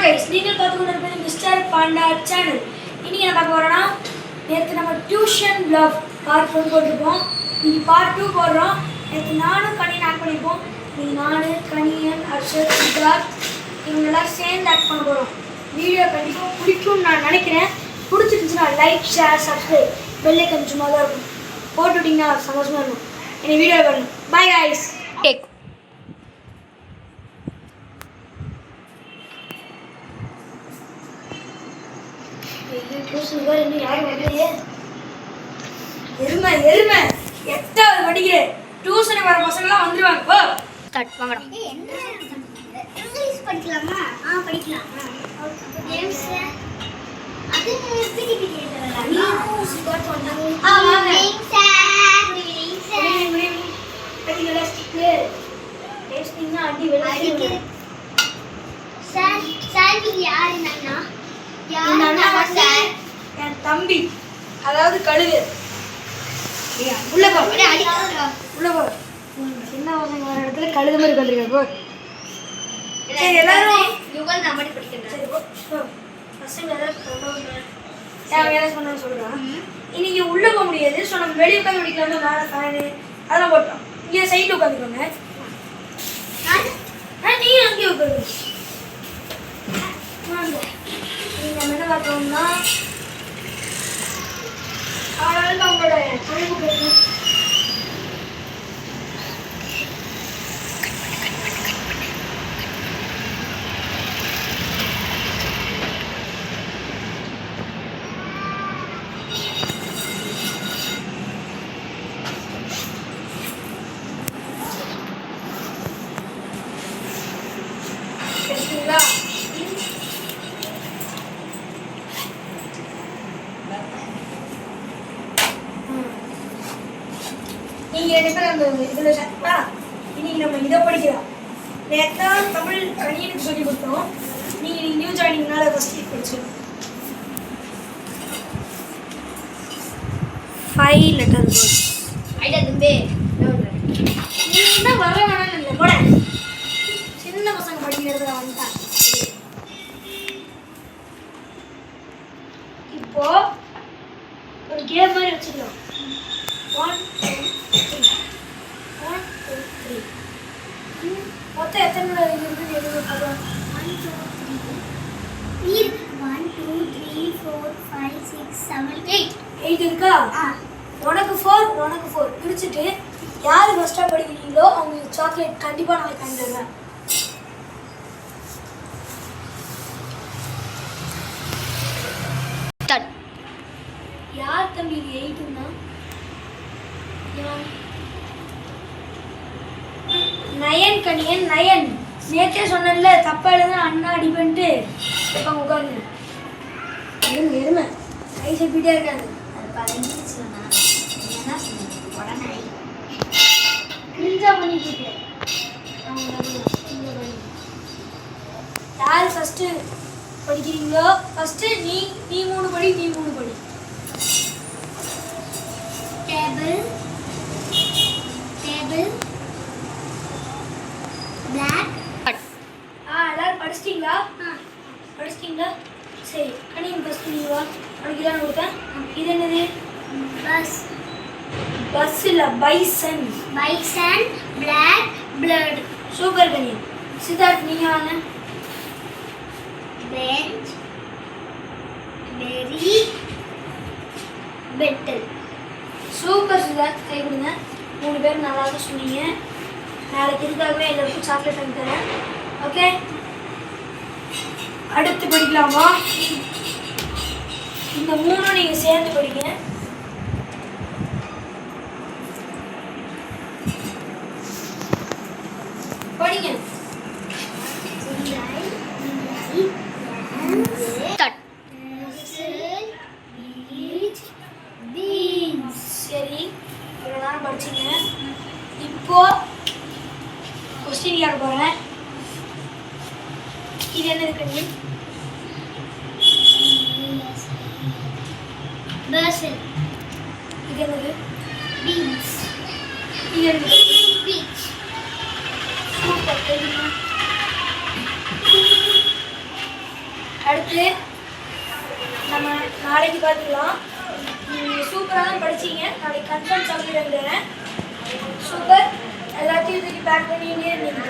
Guys, நீங்கள் பார்த்து கொண்டிருப்பது மிஸ்டர் பாண்டா சேனல். இன்னைக்கு என்ன பார்க்க போறோம்னா, நேற்று நம்ம டியூஷன் vlog பார்ட் 1 போட்டிருப்போம். இன்னைக்கு பார்ட் 2 போடுறோம். நேற்று நானும் கனியன் ஆட் பண்ணியிருப்போம். இன்னைக்கு நானு, கனியன், அர்ஷத், சித்தார்த் இவங்க எல்லாம் சேர்ந்து ஆட் பண்ண போகிறோம். வீடியோ கண்டிப்பாக பிடிக்கும்னு நான் நினைக்கிறேன். பிடிச்சிருந்துச்சுன்னா like, share, subscribe, bell icon சும்மா தான் இருக்கும், போட்டு விட்டிங்கன்னா சந்தோஷமாக இருக்கும். என்னை வீடியோ பாருங்கள். Bye guys. டேக் இன்னும் யாரும் வரலையே. எருமை எருமை எட்டாவது படிக்கிறேன். டியூஷனுக்கு வர பசங்களாம் வந்துருவாங்க. போ ஸ்டார்ட் வாங்கடா. இங்கிலீஷ் படிக்கலாமா? படிக்கலாம். கேம்ஸ் அது பிடி நீ சிகாட் வந்தாங்க. வாங்க. ரிங்ஸ் படிக்கல ஸ்டிக் டேஸ்டிங்கா அடி வெளுத்து. சார் யார் நன்னா? என் தம்பி, அதாவது கழுகு. உள்ள போ, உள்ள போ. சின்ன பசங்க வர இடத்துல கழுகு மாதிரி உட்காந்துருக்காங்க. சரி எல்லாரும் யுகல் நம்படி படிக்கிறேன். சரி போ. பசங்க எல்லாரும் வேலை பண்ணணும்னு சொல்றான். இன்னைக்கு உள்ள போக முடியாது. ஸோ நம்ம வெளியே உட்காந்து படிக்கலாம்னு மேலே ஃபேனு அதெல்லாம் போட்டோம். இங்கே சைடில் உட்காந்துக்கோங்க. நீயும் அங்கேயே உட்காந்து. நம்ம என்ன பார்த்தோம்னா, அவங்களோட தொழில்நுட்ப சரிங்களா? நீங்கள் ரெண்டு பேரும் அந்த இதில் சட்டா இன்னைக்கு நம்ம இதை படிக்கலாம். நேற்று தமிழ் கணியனுக்கு சொல்லி கொடுத்தோம். நீங்கள் நியூ ஜாயினிங்னால ஃபஸ்ட் வீக் படிச்சோம். 5 லெட்டர் வேர்ட்ஸ். ஐடியா தம்பி நீ தான் வர வேணாம்னு இல்லை போட. சின்ன பசங்க படிக்கிறதுல வந்துட்டான். இப்போ ஒரு கேம் மாதிரி வச்சுக்கலாம். 1 2 3 1 2 3 மொத்தம் எத்தனை இருக்குன்னு எழுதி பார்க்கலாம். 1 2 3 4 5 6 7 8 இருக்கா? உனக்கு 4 உனக்கு 4 பிரிச்சுட்டு யார் ஃபஸ்ட்டாக படிக்கிறீங்களோ அவங்களுக்கு சாக்லேட் கண்டிப்பாக நான் தந்துடுறேன். யார் தம்பி 8ன்னா நயன் கணியன் நயன். நேற்றே சொன்னல தப்பா எழுதுனா அண்ணா அடி பண்ணிட்டு இப்போ உட்காந்து எருமை எருமை கை செப்பிட்டே இருக்காது. கிரிஞ்சா பண்ணிட்டு இருக்கேன். யார் ஃபஸ்ட்டு படிக்கிறீங்களோ ஃபஸ்ட்டு நீ 3 படி, நீ 3 படி. table black எல்லாரும் படிச்சிட்டிங்களா? படிச்சிட்டிங்களா? சரி கணியன் ஃபஸ்ட்டு நீ வா. உனக்கு இதான் கொடுத்தேன். இது என்னது? பஸ் இல்லை, bison. black blood super Kaniyan. Siddharth நீங்கள் வாங்க. bench berry beetle super Siddharth, கை கொடுங்க. 3 பேர் நல்லா தான் சொன்னீங்க. நாளைக்கு இதுக்காகவே எல்லாருக்கும் சாக்லேட் வாங்கி தரேன். ஓகே, அடுத்து படிக்கலாமா? இந்த 3 நீங்கள் சேர்ந்து படிங்க. படிங்க. சரி, இவ்வளோ நேரம் படிச்சிங்க. இப்போ கொஸ்டின் கேட்க போகிறேன். இது என்ன இருக்குங்க? basil இது என்னது? beans இது என்னது? peach super. தெரியுமா? அடுத்து நம்ம நாளைக்கு பார்த்துக்கலாம். சூப்பராக தான் படிச்சீங்க. நாளைக்கு கன்ஃபார்ம் சொல்லிடுறேன். சூப்பர். எல்லாத்தையும் தூக்கி பேக் பண்ணிட்டே இருந்தீங்க.